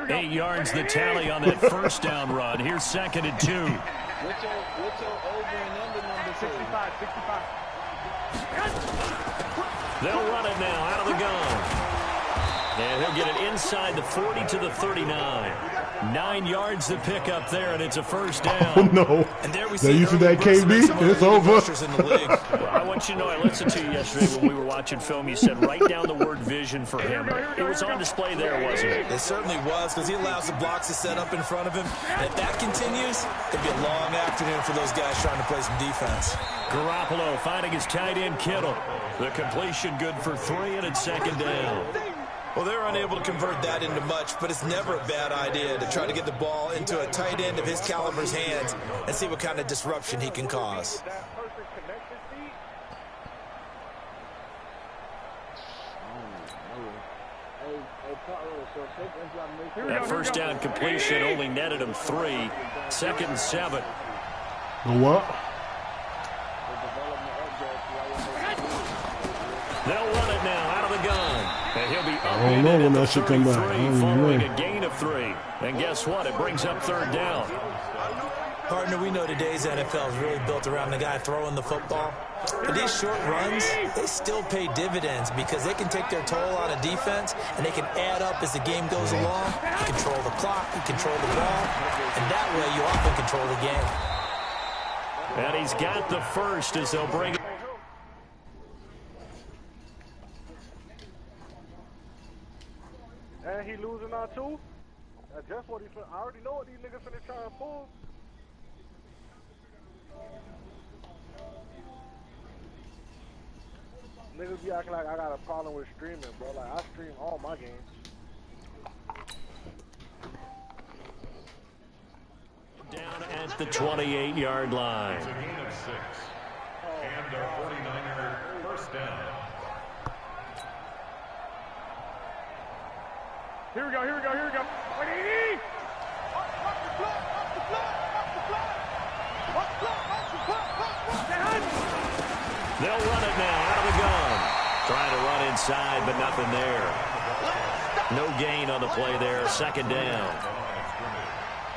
8 yards the tally on that first down run. Here's 2nd and 2. What's your over and under number? 65. They'll run it now out of the gun. And he'll get it inside the 40 to the 39. 9 yards to pick up there, and it's a first down. Oh, no. And there we see that KB. It's over. Well, I want you to know, I listened to you yesterday when we were watching film. You said write down the word vision for him. It was on display there, wasn't it? It certainly was, because he allows the blocks to set up in front of him. And if that continues, it'll be a long afternoon for those guys trying to play some defense. Garoppolo finding his tight end Kittle. The completion good for 3, and it's 2nd down. Well, they're unable to convert that into much, but it's never a bad idea to try to get the ball into a tight end of his caliber's hands and see what kind of disruption he can cause. That first down completion only netted him 3. 2nd and 7. What? They'll run it now out of the gun. And he'll be up I don't know when that should come back. following a gain of 3. And guess what? It brings up 3rd down. Partner, we know today's NFL is really built around the guy throwing the football. But these short runs, they still pay dividends because they can take their toll on a defense and they can add up as the game goes along. You control the clock, you control the ball, and that way you often control the game. And he's got the first as they'll bring it. And he losing now too? That's just what he. I already know what these niggas finna try and pull. Niggas be acting like I got a problem with streaming, bro. Like I stream all my games. Down at the 28-yard line. It's a gain of 6. And our 49er first down. Here we go. Wait, They'll run it now out of the gun. Trying to run inside, but nothing there. No gain on the play there. 2nd down.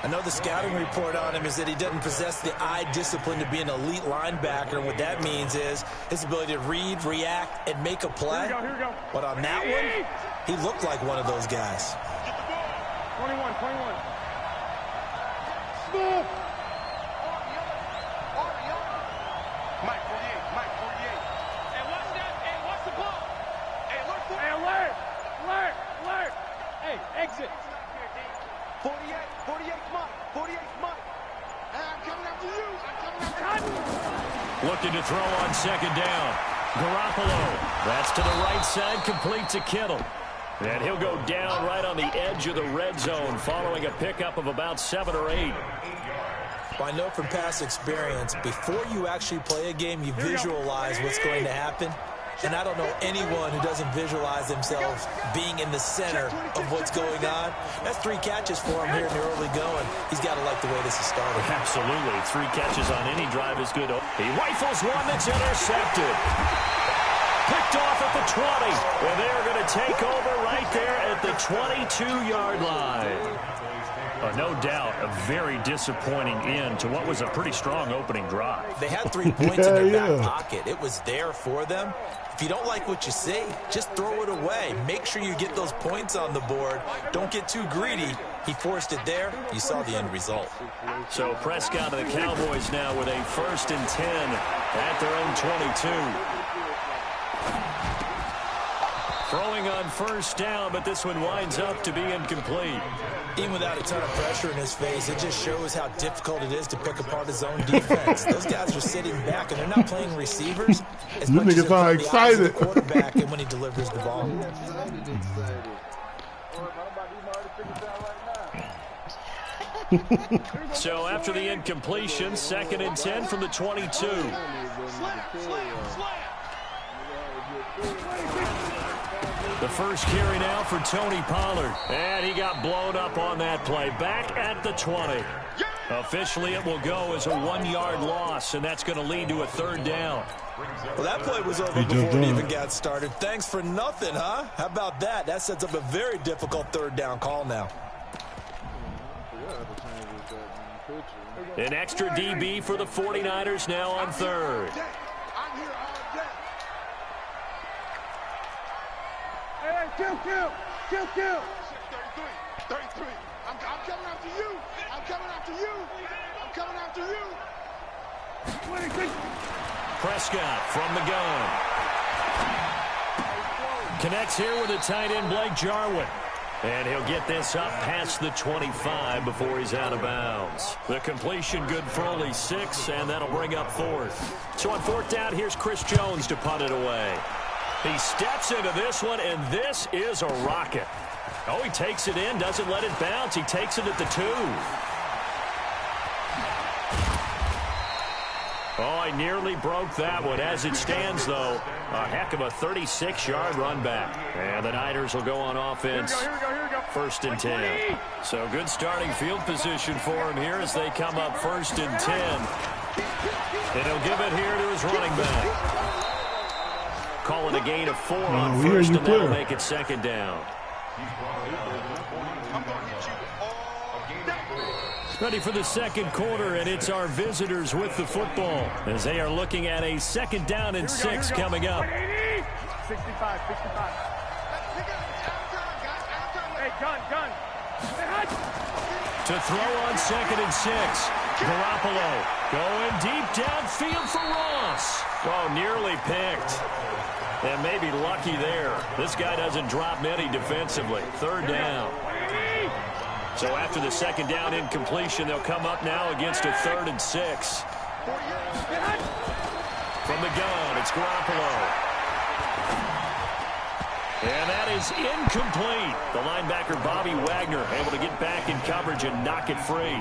I know the scouting report on him is that he doesn't possess the eye discipline to be an elite linebacker, and what that means is his ability to read, react, and make a play. Here we go. But on that one, he looked like one of those guys. 21. Smooth. Mike 48. Hey, watch that. Hey, watch the ball. Hey, look for it. Hey, alert. Hey, exit. 48's Mike. 48's Mike. And I'm coming after you. Looking to throw on 2nd down. Garoppolo. That's to the right side, complete to Kittle. And he'll go down right on the edge of the red zone following a pickup of about 7 or 8. Well, I know from past experience, before you actually play a game, you visualize what's going to happen. And I don't know anyone who doesn't visualize themselves being in the center of what's going on. That's 3 catches for him here in the early going. He's got to like the way this is started. Absolutely. 3 catches on any drive is good. He rifles one that's intercepted. Picked off at the 20. And they're going to take over right there at the 22-yard line. No doubt a very disappointing end to what was a pretty strong opening drive. They had 3 points in their back pocket. It was there for them. If you don't like what you see, just throw it away. Make sure you get those points on the board. Don't get too greedy. He forced it there. You saw the end result. So Prescott and the Cowboys now with a 1st and 10 at their own 22. Throwing on 1st down, but this one winds up to be incomplete. Even without a ton of pressure in his face, it just shows how difficult it is to pick apart his own defense. Those guys are sitting back, and they're not playing receivers as much as they're playing the eyes of the quarterback and when he delivers the ball. So after the incompletion, 2nd and 10 from the 22. The first carry now for Tony Pollard. And he got blown up on that play. Back at the 20. Officially, it will go as a 1-yard loss, and that's going to lead to a 3rd down. Well, that play was over before it even got started. Thanks for nothing, huh? How about that? That sets up a very difficult third down call now. An extra DB for the 49ers now on third. I'm here all day. Hey, kill. 33. I'm coming after you. I'm coming after you. I'm coming after you. Prescott from the gun. Connects here with the tight end, Blake Jarwin. And he'll get this up past the 25 before he's out of bounds. The completion good for only 6, and that'll bring up fourth. So on fourth down, here's Chris Jones to punt it away. He steps into this one, and this is a rocket. Oh, he takes it in, doesn't let it bounce. He takes it at the 2. Oh, I nearly broke that one. As it stands, though, a heck of a 36-yard run back. And the Niners will go on offense. Here we go. First and 10. So good starting field position for him here as they come up first and 10. And he'll give it here to his running back. Calling a gain of 4 on first, and that'll make it second down. Ready for the second quarter, and it's our visitors with the football as they are looking at a second down and 6 coming up. 65. Hey, gun. To throw on second and 6. Garoppolo going deep downfield for Ross. Oh, nearly picked. And maybe lucky there. This guy doesn't drop many defensively. Third down. So after the second down incompletion, they'll come up now against a 3rd and 6. From the gun, it's Garoppolo. And that is incomplete. The linebacker, Bobby Wagner, able to get back in coverage and knock it free.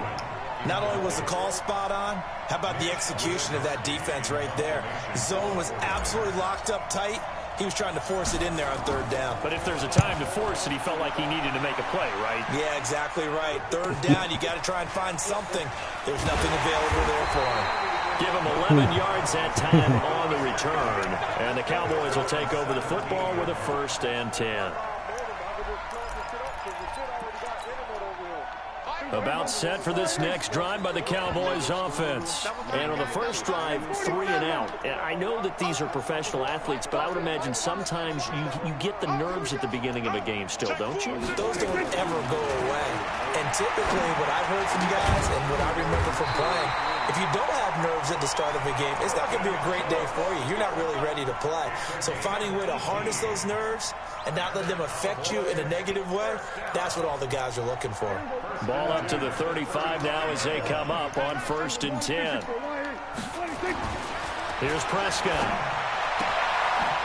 Not only was the call spot on, how about the execution of that defense right there? The zone was absolutely locked up tight. He was trying to force it in there on third down. But if there's a time to force it, he felt like he needed to make a play, right? Yeah, exactly right. Third down, you got to try and find something. There's nothing available there for him. Give him 11 yards that time on the return. And the Cowboys will take over the football with a 1st and 10. About set for this next drive by the Cowboys offense. And on the first drive, 3 and out. And I know that these are professional athletes, but I would imagine sometimes you get the nerves at the beginning of a game still, don't you? Those don't ever go away. And typically what I've heard from guys and what I remember from playing, if you don't have nerves at the start of a game, it's not going to be a great day for you. You're not really ready to play. So finding a way to harness those nerves and not let them affect you in a negative way, that's what all the guys are looking for. Ball up to the 35 now as they come up on 1st and 10. Here's Prescott.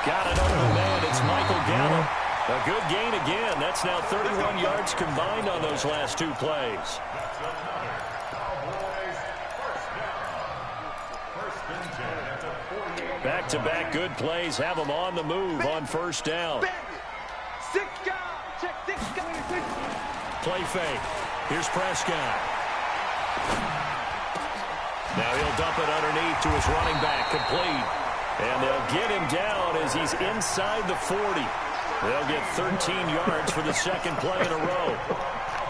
Got it over the man. It's Michael Gallup. A good gain again. That's now 31 yards combined on those last 2 plays. Back-to-back good plays have them on the move on 1st down. Play fake. Here's Prescott. Now he'll dump it underneath to his running back, complete. And they'll get him down as he's inside the 40. They'll get 13 yards for the second play in a row.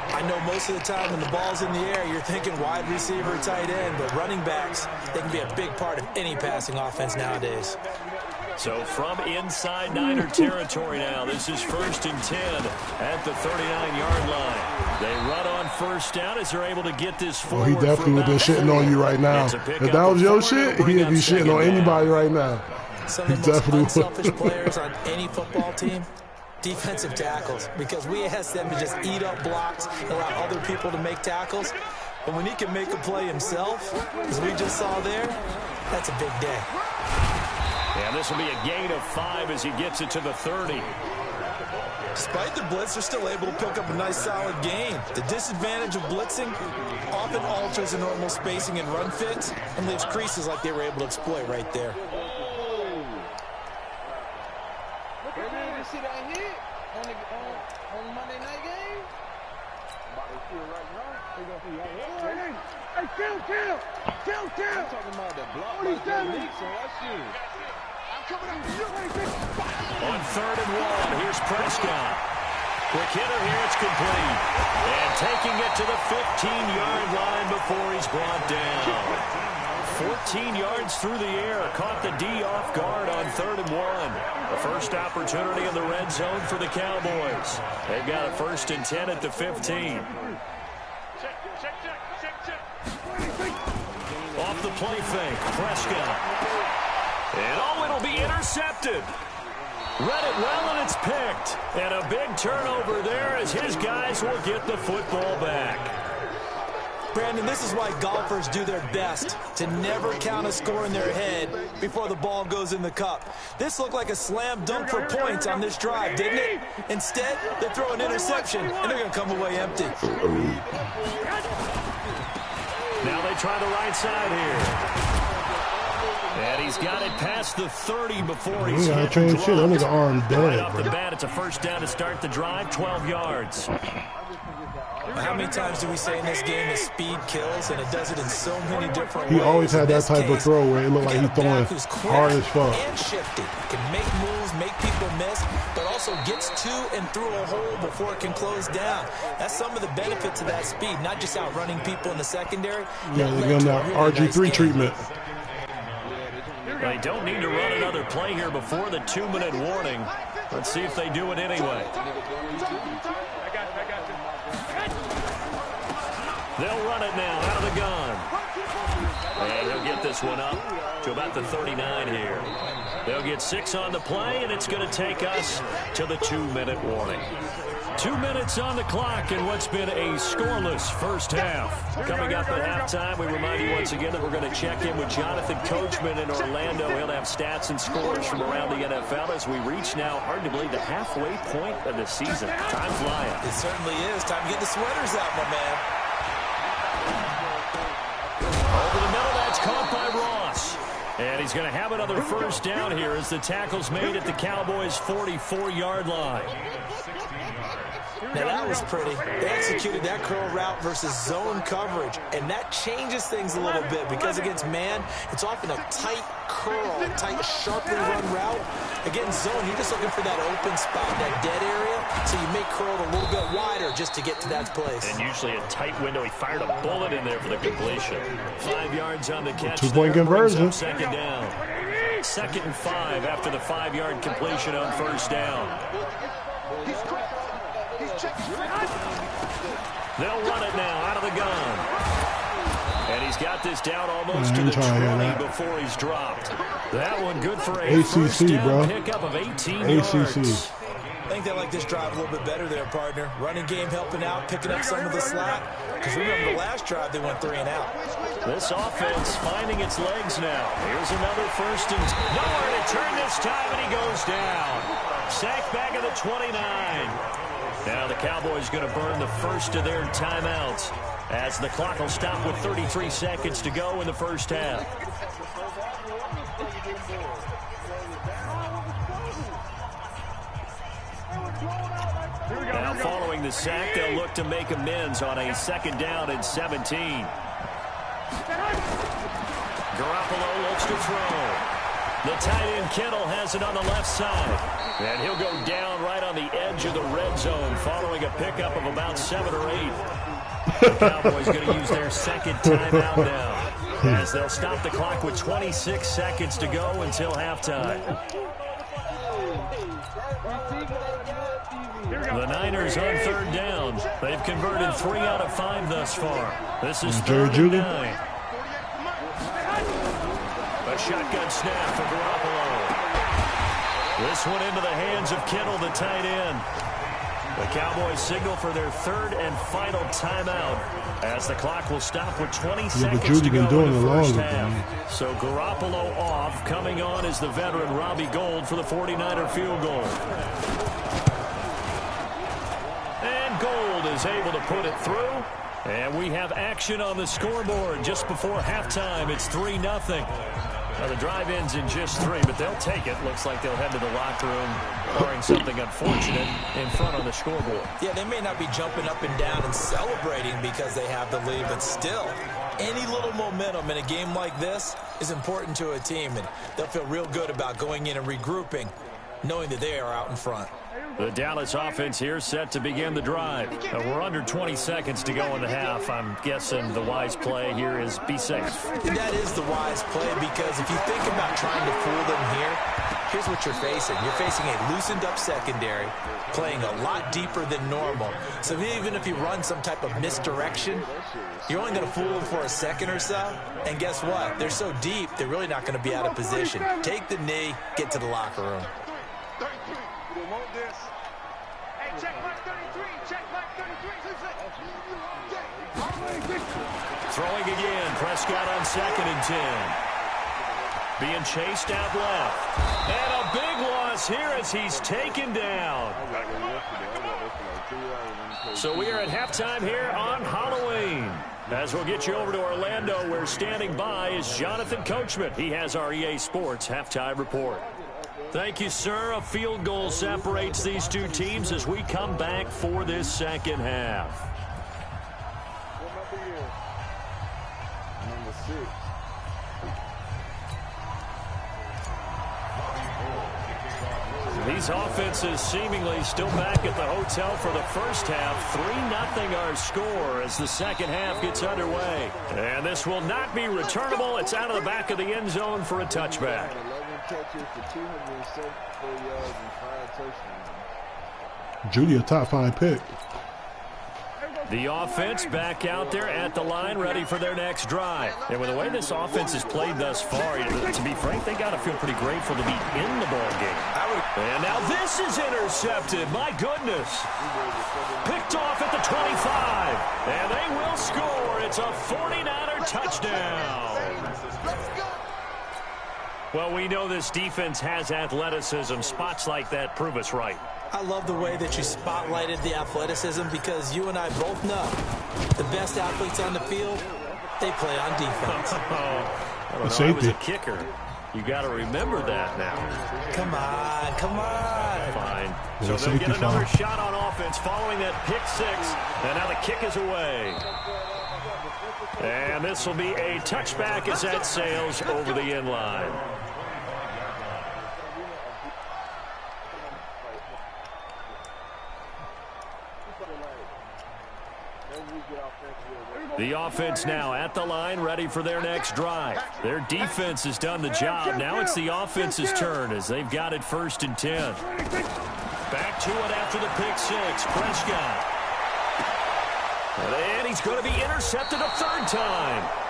I know most of the time when the ball's in the air, you're thinking wide receiver, tight end, but running backs, they can be a big part of any passing offense nowadays. So from inside Niner territory now, this is 1st and 10 at the 39-yard line. They run on 1st down as they're able to get this forward. He definitely would be shitting on you right now. If that was your shit, he'd be shitting on anybody right now. Some of the most unselfish players on any football team, defensive tackles, because we ask them to just eat up blocks and allow other people to make tackles. But when he can make a play himself, as we just saw there, that's a big day. And this will be a gain of 5 as he gets it to the 30. Despite the blitz, they're still able to pick up a nice solid gain. The disadvantage of blitzing often alters the normal spacing and run fits and leaves creases like they were able to exploit right there. See that hit on Monday night game? Hey, kill! I'm talking about the block by Joe Mixon. That shit. On 3rd and 1, here's Prescott. Quick hitter here, it's complete. And taking it to the 15-yard line before he's brought down. 14 yards through the air. Caught the D off guard on 3rd and 1. The first opportunity in the red zone for the Cowboys. They've got a 1st and 10 at the 15. Off the play fake, Prescott. And it'll be intercepted. Read it well, and it's picked. And a big turnover there as his guys will get the football back. Brandon, this is why golfers do their best to never count a score in their head before the ball goes in the cup. This looked like a slam dunk for points on this drive, didn't it? Instead, they throw an interception, and they're going to come away empty. Now they try the right side here. And he's got it past the 30 before he's hit. Shit, that nigga arm dead, right off bro. the bat, it's a 1st down to start the drive, 12 yards. How many times do we say in this game that speed kills, and it does it in so many different He ways? always had that type of throw where it looked like he's he's throwing hard as fuck. And shifty. Can make moves, make people miss, but also gets to and through a hole before it can close down. That's some of the benefits of that speed, not just outrunning people in the secondary. Yeah, they give him that RG3 treatment. They don't need to run another play here before the 2-minute warning. Let's see if they do it anyway. They'll run it now out of the gun. And he'll get this one up to about the 39 here. They'll get 6 on the play, and it's going to take us to the 2-minute warning. 2 minutes on the clock in what's been a scoreless first half. Coming up at halftime, we remind you once again that we're going to check in with Jonathan Coachman in Orlando. He'll have stats and scores from around the NFL as we reach now, hard to believe, the halfway point of the season. Time flying. It certainly is. Time to get the sweaters out, my man. Over the middle, that's caught by Ross. And he's going to have another 1st down here as the tackle's made at the Cowboys' 44-yard line. Now that was pretty. They executed that curl route versus zone coverage, and that changes things a little bit because against man, it's often a tight curl, a tight, sharply run route. Against zone, you're just looking for that open spot, that dead area, so you make curl a little bit wider just to get to that place. And usually a tight window. He fired a bullet in there for the completion. 5 yards on the catch. 2-point conversion. 2nd down. 2nd and 5 after the 5-yard completion on 1st down. They'll run it now out of the gun. And he's got this down almost to the 20 before he's dropped. That one good for a first down pickup of 18 yards. I think they like this drive a little bit better there, partner. Running game helping out, picking up some of the slack. Because remember the last drive, they went 3 and out. This offense finding its legs now. Here's another 1st and nowhere to turn this time, and he goes down. Sacked back at the 29. Now the Cowboys going to burn the first of their timeouts as the clock will stop with 33 seconds to go in the first half. Now following the sack, they'll look to make amends on a 2nd down and 17. Garoppolo looks to throw. The tight end Kittle has it on the left side. And he'll go down right on the edge of the red zone following a pickup of about 7 or 8. The Cowboys going to use their 2nd timeout now as they'll stop the clock with 26 seconds to go until halftime. The Niners on 3rd down. They've converted 3 out of 5 thus far. This is 3rd and 9. A shotgun snap for Garoppolo. This one into the hands of Kittle, the tight end. The Cowboys signal for their 3rd and final timeout as the clock will stop with 20 seconds to go in the first half. So Garoppolo off. Coming on is the veteran Robbie Gould for the 49er field goal. And Gould is able to put it through. And we have action on the scoreboard just before halftime. It's 3-0. Now the drive ends in just 3, but they'll take it. Looks like they'll head to the locker room, barring something unfortunate in front on the scoreboard. Yeah, they may not be jumping up and down and celebrating because they have the lead, but still, any little momentum in a game like this is important to a team, and they'll feel real good about going in and regrouping, knowing that they are out in front. The Dallas offense here set to begin the drive. We're under 20 seconds to go in the half. I'm guessing the wise play here is be safe. That is the wise play, because if you think about trying to fool them here, here's what you're facing. You're facing a loosened up secondary, playing a lot deeper than normal. So even if you run some type of misdirection, you're only going to fool them for a second or so. And guess what? They're so deep, they're really not going to be out of position. Take the knee, get to the locker room. Hey, check mark 33. Check mark 33. Throwing again. Prescott on 2nd and 10. Being chased out left. And a big loss here as he's taken down. So we are at halftime here on Halloween. As we'll get you over to Orlando, where standing by is Jonathan Coachman. He has our EA Sports halftime report. Thank you, sir. A field goal separates these two teams as we come back for this second half. Number 6. These offenses seemingly still back at the hotel for the first half. 3-0 our score as the second half gets underway. And this will not be returnable. It's out of the back of the end zone for a touchback. 11 catches for 274 yards and 5 touchdowns. Judy, a top 5 pick. The offense back out there at the line, ready for their next drive. And with the way this offense has played thus far, to be frank, they got to feel pretty grateful to be in the ball game. And now this is intercepted. My goodness. Picked off at the 25. And they will score. It's a 49er touchdown. Well, we know this defense has athleticism. Spots like that prove us right. I love the way that you spotlighted the athleticism, because you and I both know the best athletes on the field, they play on defense. I was a kicker. You got to remember that now. Come on, come on. Fine. So they'll get another shot on offense following that pick 6. And now the kick is away. And this will be a touchback as that sails over the end line. The offense now at the line, ready for their next drive. Their defense has done the job. Now it's the offense's turn as they've got it 1st and 10. Back to it after the pick 6. Prescott. And he's going to be intercepted a 3rd time.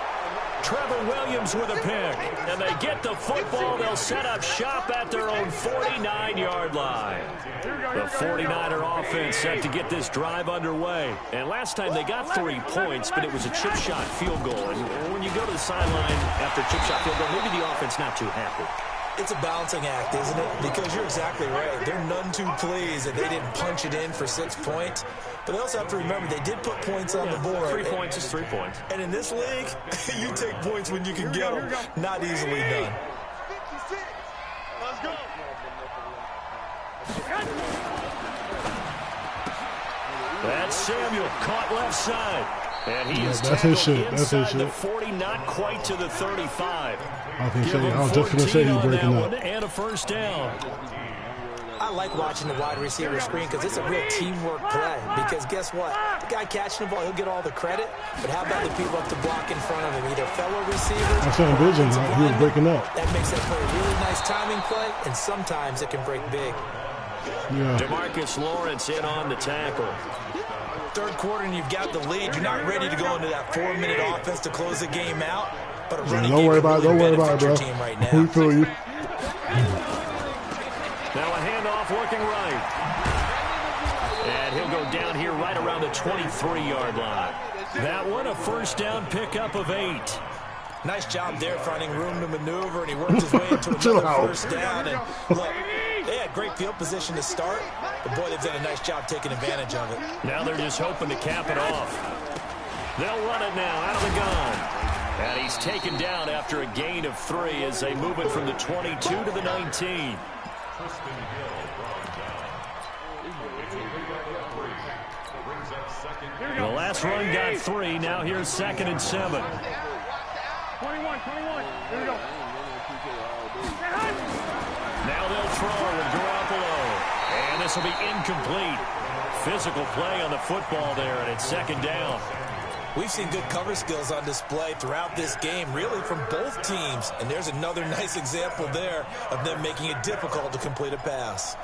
Trevor Williams with a pick. And they get the football. They'll set up shop at their own 49-yard line. The 49er offense set to get this drive underway. And last time they got 3 points, but it was a chip shot field goal. And when you go to the sideline after a chip shot field goal, maybe the offense not too happy. It's a balancing act, isn't it? Because you're exactly right. They're none too pleased that they didn't punch it in for 6 points. But they also have to remember they did put points on the board. 3 points is 3 points. And in this league, you take points when you can get them. Not easily done. Let's go. That's Samuel caught left side. And he is that's his shit. That's his inside the shit. 40, not quite to the 35. I was just going to say he's breaking up. And a 1st down. I like watching the wide receiver screen because it's a real teamwork play. Because guess what? The guy catching the ball, he'll get all the credit. But how about the people up the block in front of him? Either fellow receivers. I saw him vision. He was breaking up. That makes that play a really nice timing play. And sometimes it can break big. Yeah. DeMarcus Lawrence in on the tackle. 3rd quarter and you've got the lead. You're not ready to go into that 4-minute offense to close the game out. But a running don't worry about it. Don't worry about it, bro. Team right now. We feel you. Now a handoff working right. And he'll go down here right around the 23-yard line. That one a 1st down pickup of 8. Nice job there finding room to maneuver, and he worked his way into another 1st down. And look, they had great field position to start, but boy, they've done a nice job taking advantage of it. Now they're just hoping to cap it off. They'll run it now out of the gun. And he's taken down after a gain of 3 as they move it from the 22 to the 19. The last run got 3. Now here's 2nd and 7. 21. Here we go. Now they'll throw with Garoppolo. And this will be incomplete. Physical play on the football there, and it's 2nd down. We've seen good cover skills on display throughout this game, really from both teams. And there's another nice example there of them making it difficult to complete a pass.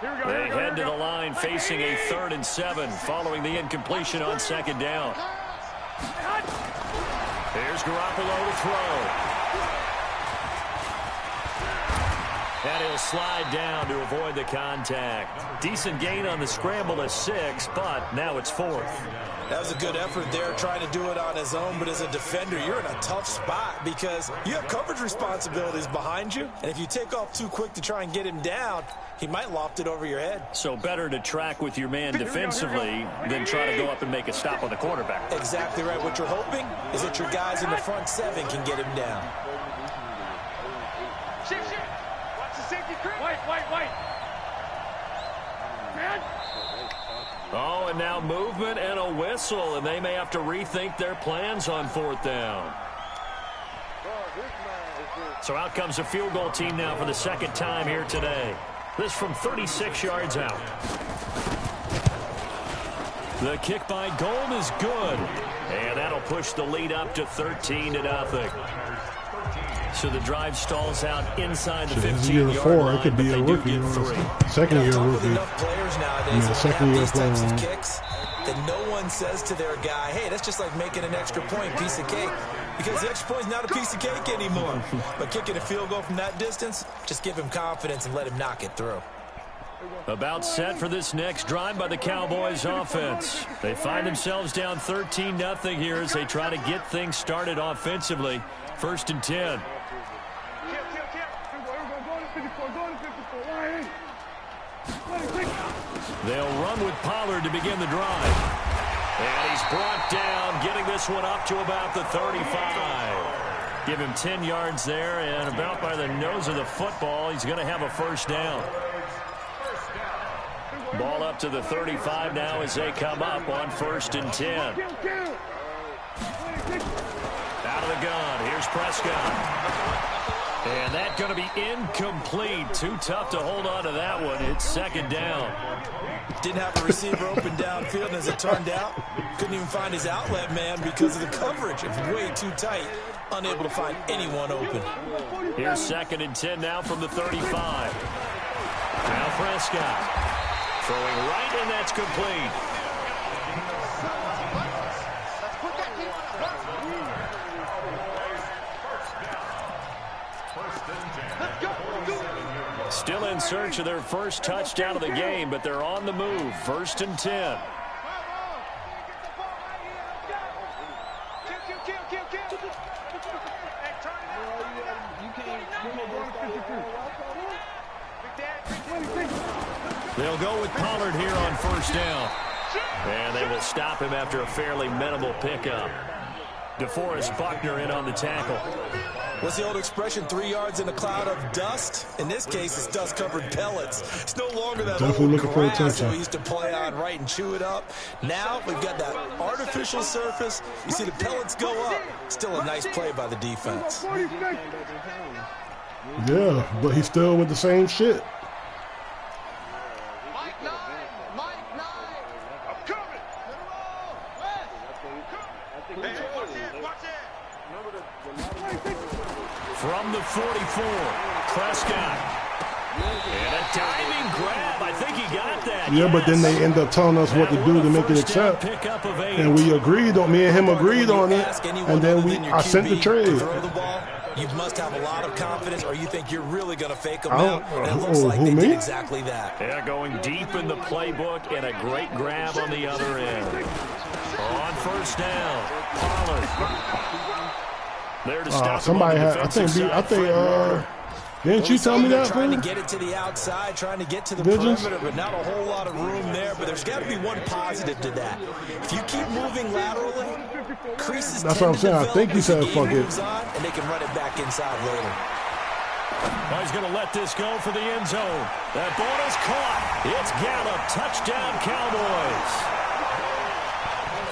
They head to the line facing a 3rd and 7 following the incompletion on 2nd down. Here's Garoppolo to throw. And he'll slide down to avoid the contact. Decent gain on the scramble of 6, but now it's 4th. That was a good effort there, trying to do it on his own. But as a defender, you're in a tough spot because you have coverage responsibilities behind you. And if you take off too quick to try and get him down, he might loft it over your head. So better to track with your man defensively than try to go up and make a stop on the quarterback. Exactly right. What you're hoping is that your guys in the front 7 can get him down. Shit. Watch the safety creep. White. Man. Oh, and now movement and a whistle, and they may have to rethink their plans on 4th down. So out comes a field goal team now for the 2nd time here today. This from 36 yards out. The kick by Gold is good, and that'll push the lead up to 13-0. So the drive stalls out inside the 15-yard line. It could be a rookie. Second-year rookie. Enough players nowadays second-year these types of player. kicks that no one says to their guy, hey, that's just like making an extra point, piece of cake. Because the extra point's not a piece of cake anymore. But kicking a field goal from that distance, just give him confidence and let him knock it through. About set for this next drive by the Cowboys offense. They find themselves down 13-0 here as they try to get things started offensively. 1st and 10. They'll run with Pollard to begin the drive. And he's brought down, getting this one up to about the 35. Give him 10 yards there, and about by the nose of the football, he's going to have a 1st down. Ball up to the 35 now as they come up on 1st and 10. Out of the gun, here's Prescott. And that's going to be incomplete. Too tough to hold on to that one. It's 2nd down. Didn't have a receiver open downfield, and as it turned out, couldn't even find his outlet man because of the coverage. It was way too tight. Unable to find anyone open. Here's 2nd and 10 now from the 35. Now Prescott. Throwing right, and that's complete. Still in search of their first touchdown of the game, but they're on the move. 1st and 10. They'll go with Pollard here on 1st down. And they will stop him after a fairly minimal pickup. DeForest Buckner in on the tackle. What's the old expression, 3 yards in a cloud of dust? In this case, it's dust-covered pellets. It's no longer that Definitely old looking for grass attention. that we used to play on right and chew it up. Now we've got that artificial surface. You see the pellets go up. Still a nice play by the defense. Yeah, but he's still with the same shit. From the 44, Prescott. And a diving grab. I think he got that. Yeah, but then they end up telling us what to do to make it accept. And we agreed on, me and him agreed on it. And then I sent the trade. You must have a lot of confidence, or you think you're really going to fake them out. And it looks like they me? did exactly that. Yeah, going deep in the playbook and a great grab on the other end. On 1st down, Pollard. There to stop somebody had, I think Didn't you tell me that, Trying man? to get it to the outside, trying to get to the perimeter, but not a whole lot of room there. But there's got to be one positive to that. If you keep moving laterally, creases That's what I'm saying. I think he said fuck it. And they can run it back inside later. Well, he's going to let this go for the end zone. That ball is caught. It's Gallup. Touchdown, Cowboys.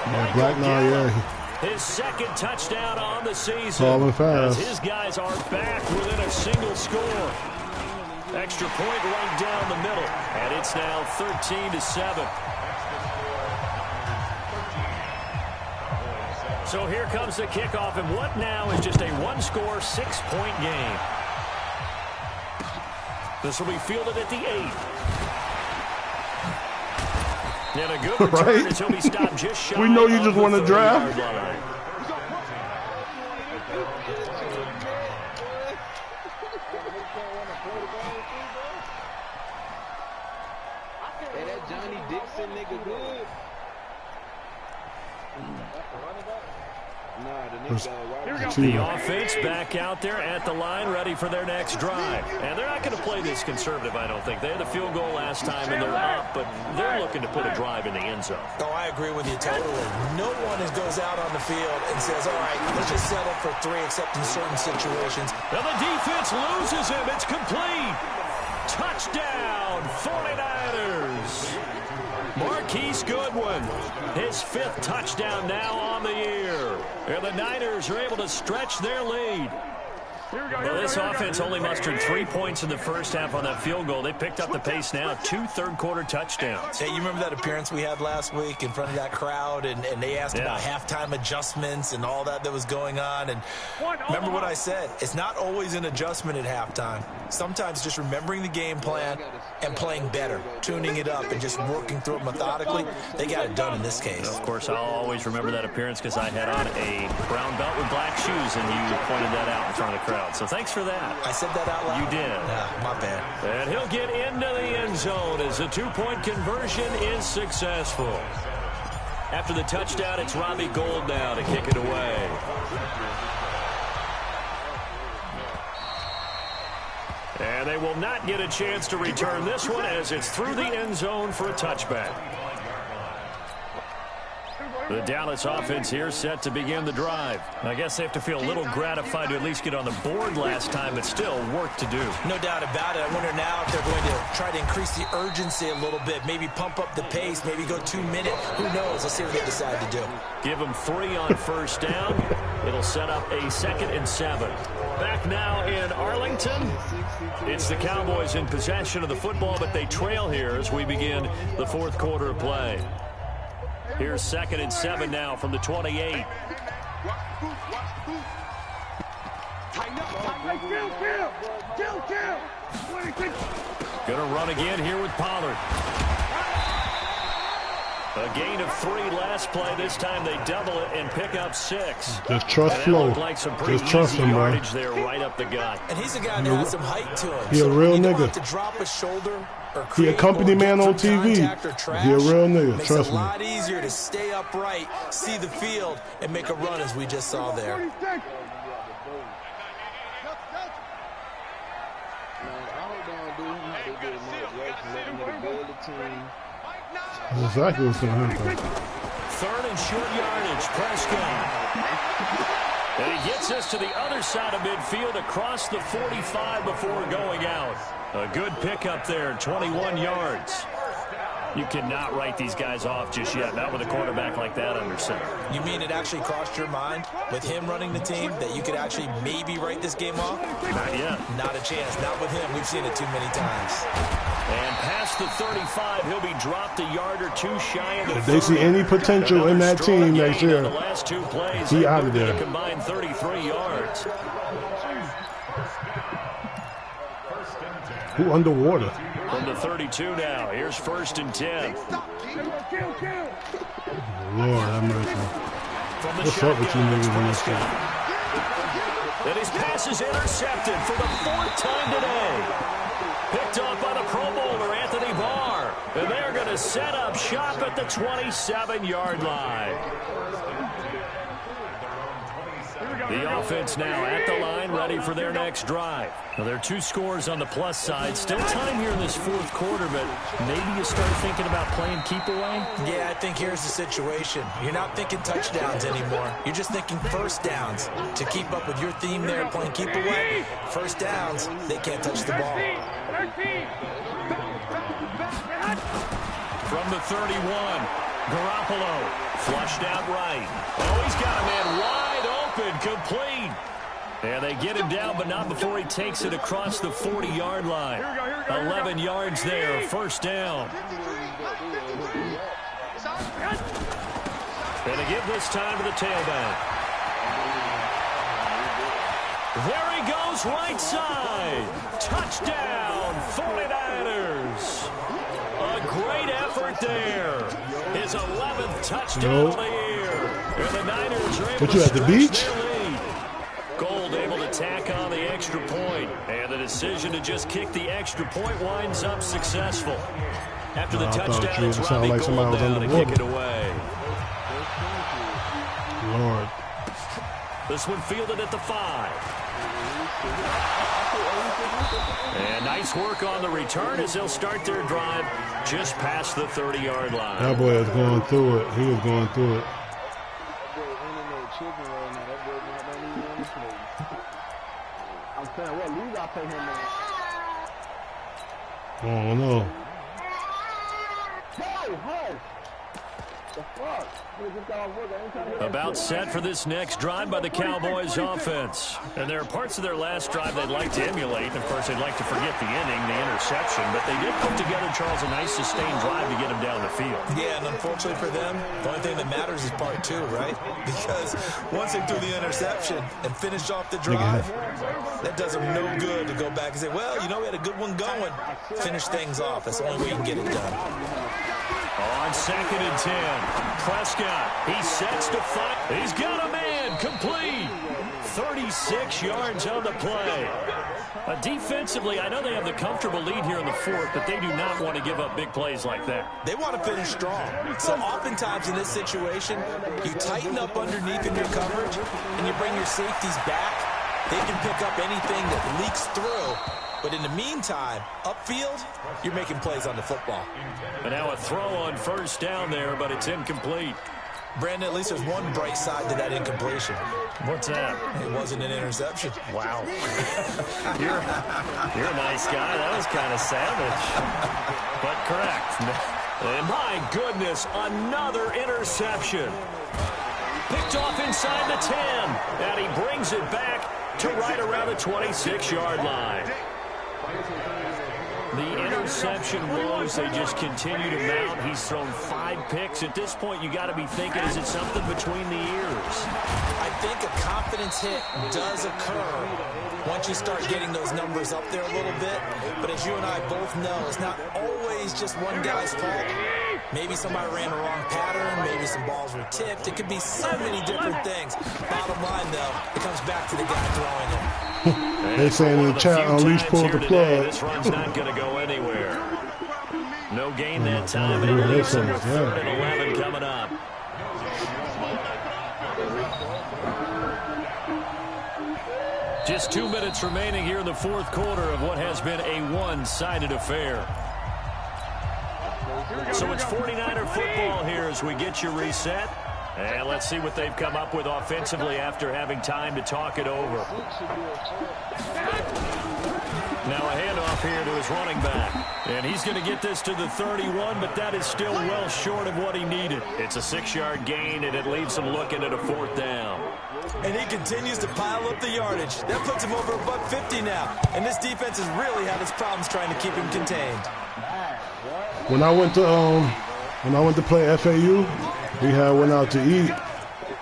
Yeah, Black now, yeah. His second touchdown on the season. Falling fast. As his guys are back within a single score. Extra point right down the middle. And it's now 13-7. So here comes the kickoff, and what now is just a one-score, 6-point game. This will be fielded at the 8. And a good return right? until he stopped just shy. We know you just want to draft. Hey, that Johnny Dixon nigga good. Nah, the nigga The offense back out there at the line, ready for their next drive. And they're not going to play this conservative, I don't think. They had the field goal last time, and they're up, but they're looking to put a drive in the end zone. Oh, I agree with you totally. No one goes out on the field and says, all right, let's just settle for 3 except in certain situations. Now the defense loses him. It's complete. Touchdown, 49ers. Marquise Goodwin, his 5th touchdown now on the year. And the Niners are able to stretch their lead. Well, this offense only mustered 3 points in the first half on that field goal. They picked up the pace now, 2 third-quarter touchdowns. Hey, you remember that appearance we had last week in front of that crowd, and they asked about halftime adjustments and all that was going on. And remember what I said? It's not always an adjustment at halftime. Sometimes just remembering the game plan and playing better, tuning it up and just working through it methodically. They got it done in this case. Of course, I'll always remember that appearance because I had on a brown belt with black shoes, and you pointed that out in front of the crowd. So thanks for that. I said that out loud? You did. Yeah, my bad. And he'll get into the end zone as the 2-point conversion is successful. After the touchdown, it's Robbie Gould now to kick it away. And they will not get a chance to return this one as it's through the end zone for a touchback. The Dallas offense here set to begin the drive. I guess they have to feel a little gratified to at least get on the board last time, but still work to do. No doubt about it. I wonder now if they're going to try to increase the urgency a little bit, maybe pump up the pace, maybe go 2 minute. Who knows? Let's see what they decide to do. Give them 3 on first down. It'll set up a 2nd and 7. Back now in Arlington. It's the Cowboys in possession of the football, but they trail here as we begin the 4th quarter of play. Here's 2nd and 7 now from the 28. Gonna run again here with Pollard. A gain of 3 last play. This time they double it and pick up 6. Just trust flow. Like just trust him, bro. There right up the gut. And he's a guy that has some height to him. He a real nigga. Have to drop a shoulder or he a company man on TV. He a real nigga. Makes trust it me. a lot easier to stay upright, see the field, and make a run as we just saw there. That's exactly what's going to happen. 3rd and short yardage, Prescott. And he gets us to the other side of midfield across the 45 before going out. A good pickup there, 21 yards. You cannot write these guys off just yet, not with a quarterback like that under center. You mean it actually crossed your mind with him running the team that you could actually maybe write this game off? Not yet. Not a chance. Not with him. We've seen it too many times. And past the 35, he'll be dropped a yard or 2 shy of the If they see any potential in that team next year, the last 2 plays, he out of there. Combined 33 yards. Who underwater? From the 32 now. Here's 1st and 10. Lord have mercy. What's up with you niggas in this game? And his pass is intercepted for the 4th time today. Picked off by the Pro Bowler, Anthony Barr. And they're going to set up shop at the 27-yard line. The offense now at the line, ready for their next drive. Now, there are 2 scores on the plus side. Still time here in this 4th quarter, but maybe you start thinking about playing keep away? Yeah, I think here's the situation. You're not thinking touchdowns anymore. You're just thinking first downs. To keep up with your theme there, playing keep away, first downs, they can't touch the ball. From the 31, Garoppolo flushed out right. Oh, he's got a man wide open, complete. And they get him down, but not before he takes it across the 40-yard line. 11 yards there, first down. And to give this time to the tailback. There he goes, right side. Touchdown, 49ers. A great effort there. His 11th touchdown of the year. And the Niners are able to at the beach? Gold able to tack on the extra point. And the decision to just kick the extra point winds up successful. After the touchdown, it's Robbie like Gold down to kick it away. Lord. This one fielded at the 5. And nice work on the return as they'll start their drive just past the 30-yard line. That boy is going through it. He was going through it. I'm saying, what league I play him in? I don't know. Hey, hush! The fuck? About set for this next drive by the Cowboys offense. And there are parts of their last drive they'd like to emulate. And, of course, they'd like to forget the inning, the interception. But they did put together, Charles, a nice sustained drive to get them down the field. Yeah, and unfortunately for them, the only thing that matters is part 2, right? Because once they threw the interception and finished off the drive, that does them no good to go back and say, well, you know, we had a good one going. Finish things off. That's the only way you can get it done. On 2nd and 10, Prescott, he sets to fight. He's got a man, complete. 36 yards on the play. Defensively, I know they have the comfortable lead here in the 4th, but they do not want to give up big plays like that. They want to finish strong. So oftentimes in this situation, you tighten up underneath in your coverage, and you bring your safeties back. They can pick up anything that leaks through. But in the meantime, upfield, you're making plays on the football. And now a throw on first down there, but it's incomplete. Brandon, at least there's one bright side to that incompletion. What's that? It wasn't an interception. Wow. You're a nice guy. That was kind of savage. But correct. And my goodness, another interception. Picked off inside the 10. And he brings it back to right around the 26-yard line. The interception woes, they just continue to mount. He's thrown 5 picks. At this point, you got to be thinking, is it something between the ears? I think a confidence hit does occur once you start getting those numbers up there a little bit. But as you and I both know, it's not always just one guy's fault. Maybe somebody ran the wrong pattern. Maybe some balls were tipped. It could be so many different things. Bottom line, though, it comes back to the guy throwing it. They saying in the chat, Unleash pulled the plug. This run's not going to go anywhere. No gain that time. And it leaves them with 3rd and 11 coming up. Just 2 minutes remaining here in the 4th quarter of what has been a one-sided affair. So it's 49er football here as we get your reset. And let's see what they've come up with offensively after having time to talk it over. Now a handoff here to his running back. And he's going to get this to the 31, but that is still well short of what he needed. It's a 6-yard gain, and it leaves him looking at a 4th down. And he continues to pile up the yardage. That puts him over $150 now. And this defense has really had its problems trying to keep him contained. When I went to play FAU, we went out to eat,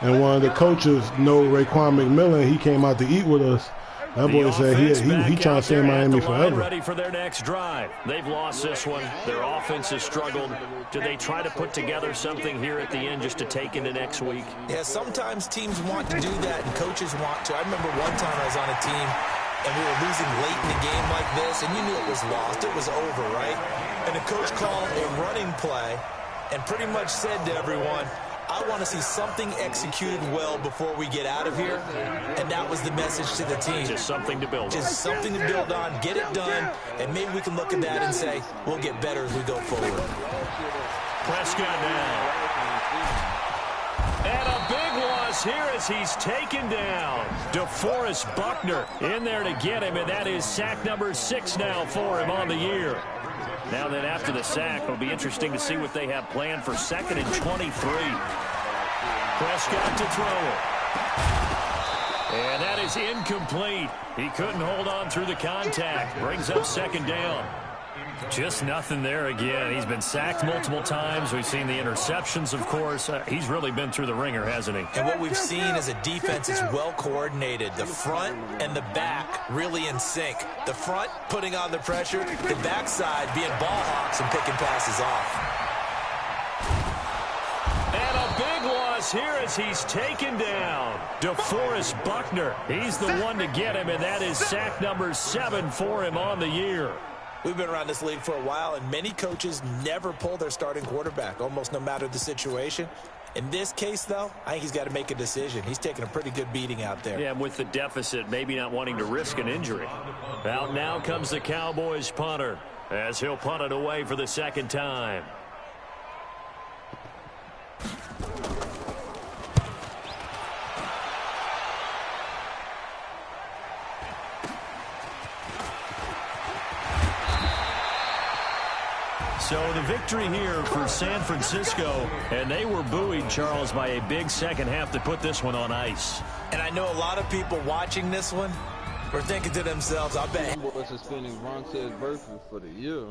and one of the coaches, Raekwon McMillan, he came out to eat with us. That boy said he trying to stay in Miami forever. Ready for their next drive. They've lost this one. Their offense has struggled. Do they try to put together something here at the end just to take into next week? Yeah, sometimes teams want to do that and coaches want to. I remember one time I was on a team and we were losing late in the game like this, and you knew it was lost. It was over, right? And the coach called a running play and pretty much said to everyone, I want to see something executed well before we get out of here, and that was the message to the team. Just something to build on. Just something to build on, get it done, and maybe we can look at that and say, we'll get better as we go forward. Prescott now. And a big loss here as he's taken down. DeForest Buckner in there to get him, and that is sack number 6 now for him on the year. Now then, after the sack, it'll be interesting to see what they have planned for 2nd and 23. Prescott to throw it. And that is incomplete. He couldn't hold on through the contact. Brings up 2nd down. Just nothing there again. He's been sacked multiple times. We've seen the interceptions, of course. He's really been through the ringer, hasn't he? And what we've seen is a defense that's well coordinated. The front and the back really in sync. The front putting on the pressure, the backside being ball hawks and picking passes off. And a big loss here as he's taken down. DeForest Buckner. He's the one to get him, and that is sack number 7 for him on the year. We've been around this league for a while, and many coaches never pull their starting quarterback, almost no matter the situation. In this case, though, I think he's got to make a decision. He's taking a pretty good beating out there. Yeah, with the deficit, maybe not wanting to risk an injury. Out now comes the Cowboys punter as he'll punt it away for the 2nd time. So the victory here for San Francisco, and they were buoyed, Charles, by a big second half to put this one on ice. And I know a lot of people watching this one were thinking to themselves, I bet. We're suspending Vontaze Burfict for the year.